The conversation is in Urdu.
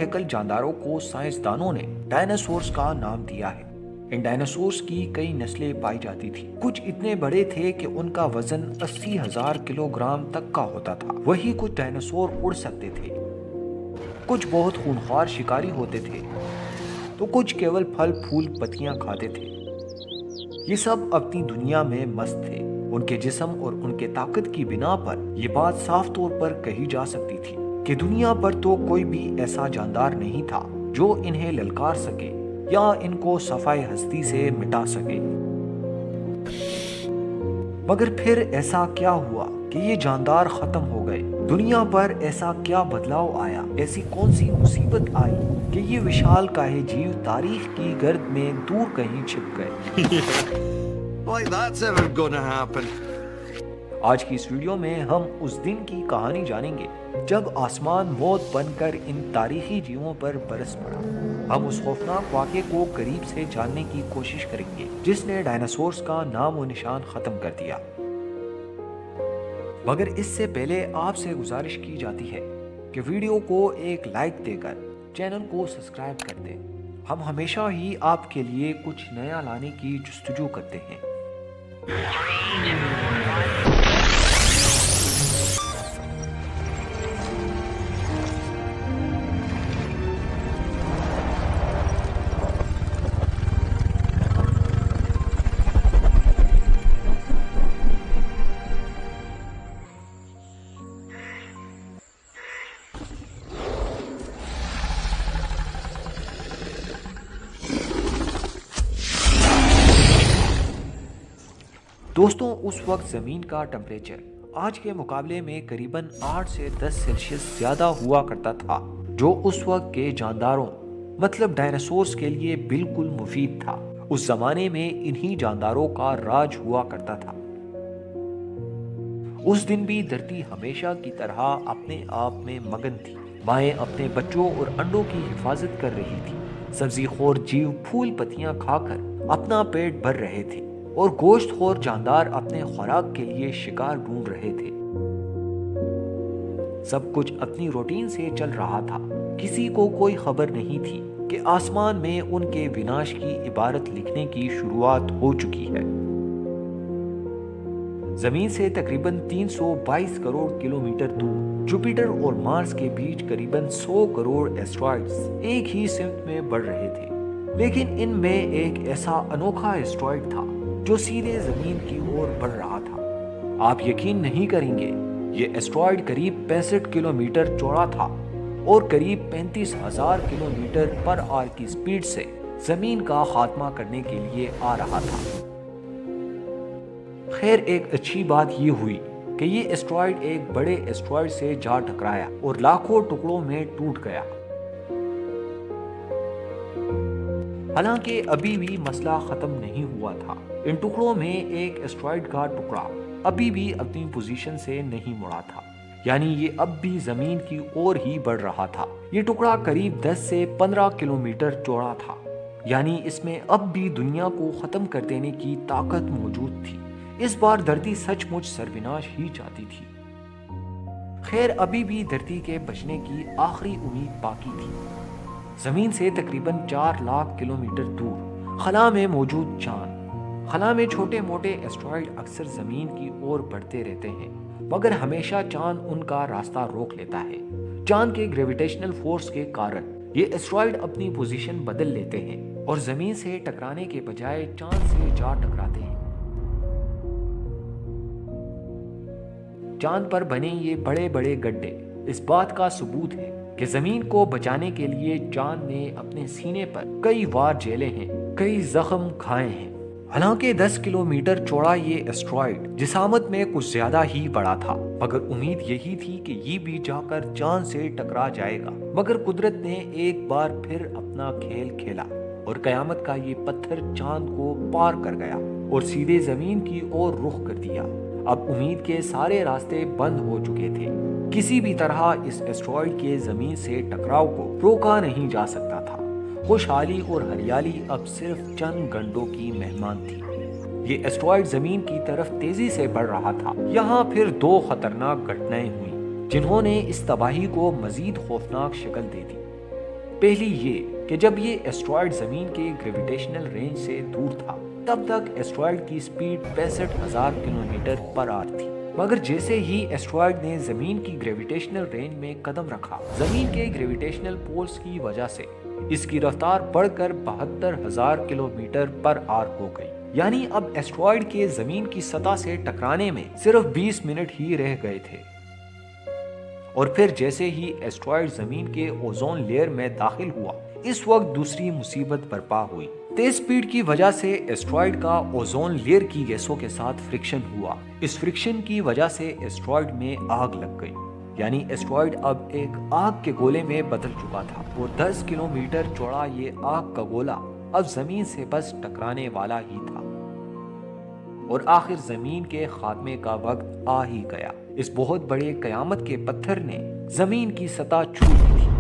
ہیکل جانداروں کو سائنسدانوں نے ڈائناسورز کا نام دیا ہے۔ ان ڈائناسورز کی کئی نسلیں پائی جاتی تھی۔ کچھ اتنے بڑے تھے کہ ان کا وزن 80,000 کلو گرام تک کا ہوتا تھا۔ وہی کچھ ڈائناسور اڑ سکتے تھے، کچھ بہت خونخوار شکاری ہوتے تھے، تو کچھ کیول پھل پھول پتیاں کھاتے تھے۔ یہ سب اپنی دنیا میں مست تھے۔ ان کے جسم اور ان کے طاقت کی بنا پر یہ بات صاف طور پر کہی جا سکتی تھی کہ دنیا پر تو کوئی بھی ایسا جاندار نہیں تھا جو انہیں للکار سکے یا ان کو صفائے ہستی سے مٹا سکے۔ مگر پھر ایسا کیا ہوا کہ یہ جاندار ختم ہو گئے؟ دنیا پر ایسا کیا بدلاؤ آیا؟ ایسی کون سی مصیبت آئی کہ یہ وشال کاہے جیو تاریخ کی گرد میں دور کہیں چھپ گئے؟ Like that's ever gonna happen. آج کی اس ویڈیو میں ہم اس دن کی کہانی جانیں گے جب آسمان موت بن کر ان تاریخی جیووں پر برس پڑا۔ ہم اس خوفناک واقعے کو قریب سے جاننے کی کوشش کریں گے جس نے ڈائناسورز کا نام و نشان ختم کر دیا۔ مگر اس سے پہلے آپ سے گزارش کی جاتی ہے کہ ویڈیو کو ایک لائک دے کر چینل کو سبسکرائب کر دیں۔ ہم ہمیشہ ہی آپ کے لیے کچھ نیا لانے کی جستجو کرتے ہیں۔ دوستوں، اس وقت زمین کا ٹمپریچر آج کے مقابلے میں قریباً 8 سے 10 سیلسیس زیادہ ہوا کرتا تھا، جو اس وقت کے جانداروں مطلب ڈائناسورز کے لیے بالکل مفید تھا۔ اس زمانے میں انہی جانداروں کا راج ہوا کرتا تھا۔ اس دن بھی دھرتی ہمیشہ کی طرح اپنے آپ میں مگن تھی۔ مائیں اپنے بچوں اور انڈوں کی حفاظت کر رہی تھی۔ سبزی خور جیو پھول پتیاں کھا کر اپنا پیٹ بھر رہے تھے اور گوشت خور جاندار اپنے خوراک کے لیے شکار ڈھونڈ رہے تھے۔ سب کچھ اپنی روٹین سے چل رہا تھا۔ کسی کو کوئی خبر نہیں تھی کہ آسمان میں ان کے وناش کی عبارت لکھنے کی شروعات ہو چکی ہے۔ زمین سے تقریباً 322 کروڑ کلومیٹر دور جوپیٹر اور مارس کے بیچ قریباً 100 کروڑ ایسٹرائڈز ایک ہی سمت میں بڑھ رہے تھے، لیکن ان میں ایک ایسا انوکھا ایسٹرائڈ تھا جو سیدھے زمین کی اور بڑھ رہا تھا۔ آپ یقین نہیں کریں گے، یہ ایسٹرائڈ قریب 65 کلومیٹر چوڑا تھا اور قریب 35,000 کلومیٹر پر آور کی سپیڈ سے زمین کا خاتمہ کرنے کے لیے آ رہا تھا۔ خیر، ایک اچھی بات یہ ہوئی کہ یہ ایسٹرائڈ ایک بڑے ایسٹرائڈ سے جا ٹکرایا اور لاکھوں ٹکڑوں میں ٹوٹ گیا۔ حالانکہ ابھی بھی مسئلہ ختم نہیں ہوا تھا۔ ان ٹکڑوں میں ایک ایسٹرائڈ کا ٹکڑا ابھی بھی اپنی پوزیشن سے نہیں مڑا تھا، یعنی یہ اب بھی زمین کی اور ہی بڑھ رہا تھا۔ یہ ٹکڑا قریب 10 سے 15 کلومیٹر چوڑا تھا، یعنی اس میں اب بھی دنیا کو ختم کر دینے کی طاقت موجود تھی۔ اس بار دھرتی سچ مچ سروناش ہی چاہتی تھی۔ خیر، ابھی بھی دھرتی کے بچنے کی آخری امید باقی تھی۔ زمین سے تقریباً 4 لاکھ کلومیٹر دور خلا میں موجود چاند۔ خلا میں چھوٹے موٹے ایسٹرائڈ اکثر زمین کی اور بڑھتے رہتے ہیں، مگر ہمیشہ چاند ان کا راستہ روک لیتا ہے۔ چاند کے گریویٹیشنل فورس کے کارن یہ ایسٹرائڈ اپنی پوزیشن بدل لیتے ہیں اور زمین سے ٹکرانے کے بجائے چاند سے جا ٹکراتے ہیں۔ چاند پر بنے یہ بڑے بڑے گڈھے اس بات کا ثبوت ہے کہ زمین کو بچانے کے لیے چاند نے اپنے سینے پر کئی وار جھیلے ہیں، کئی زخم کھائے ہیں۔ حالانکہ 10 کلومیٹر چوڑا یہ ایسٹرائڈ جسامت میں کچھ زیادہ ہی بڑا تھا، مگر امید یہی تھی کہ یہ بھی جا کر چاند سے ٹکرا جائے گا۔ مگر قدرت نے ایک بار پھر اپنا کھیل کھیلا اور قیامت کا یہ پتھر چاند کو پار کر گیا اور سیدھے زمین کی اور رخ کر دیا۔ اب امید کے سارے راستے بند ہو چکے تھے۔ کسی بھی طرح اس ایسٹرائڈ کے زمین سے ٹکراؤ کو روکا نہیں جا سکتا تھا۔ خوشحالی اور ہریالی اب صرف چند گھنٹوں کی مہمان تھی۔ یہ ایسٹرائڈ زمین کی طرف تیزی سے بڑھ رہا تھا۔ یہاں پھر 2 خطرناک گھٹنائیں ہوئیں جنہوں نے اس تباہی کو مزید خوفناک شکل دے دی۔ پہلی یہ کہ جب یہ ایسٹرائیڈ زمین کے گریویٹیشنل رینج سے دور تھا تب تک ایسٹرائیڈ کی سپیڈ 65,000 کلومیٹر پر آور تھی، مگر جیسے ہی ایسٹرائیڈ نے زمین کی گریویٹیشنل رینج میں قدم رکھا، زمین کے گریویٹیشنل پولز کی وجہ سے اس کی رفتار بڑھ کر 72,000 کلومیٹر پر آور ہو گئی۔ یعنی اب ایسٹرائیڈ کے زمین کی سطح سے ٹکرانے میں صرف 20 منٹ ہی رہ گئے تھے، اور پھر جیسے ہی ایسٹرائیڈ زمین کے اوزون لیئر میں داخل ہوا، اس وقت دوسری مصیبت برپا ہوئی۔ تیز سپیڈ کی وجہ سے ایسٹرائیڈ کا اوزون لیئر کی گیسوں کے ساتھ فرکشن ہوا۔ اس فرکشن کی وجہ سے ایسٹرائیڈ میں آگ لگ گئی، یعنی ایسٹرائیڈ اب ایک آگ کے گولے میں بدل چکا تھا، اور 10 کلومیٹر چوڑا یہ آگ کا گولا اب زمین سے بس ٹکرانے والا ہی تھا، اور آخر زمین کے خاتمے کا وقت آ ہی گیا۔ اس بہت بڑے قیامت کے پتھر نے زمین کی سطح چھو لی تھی۔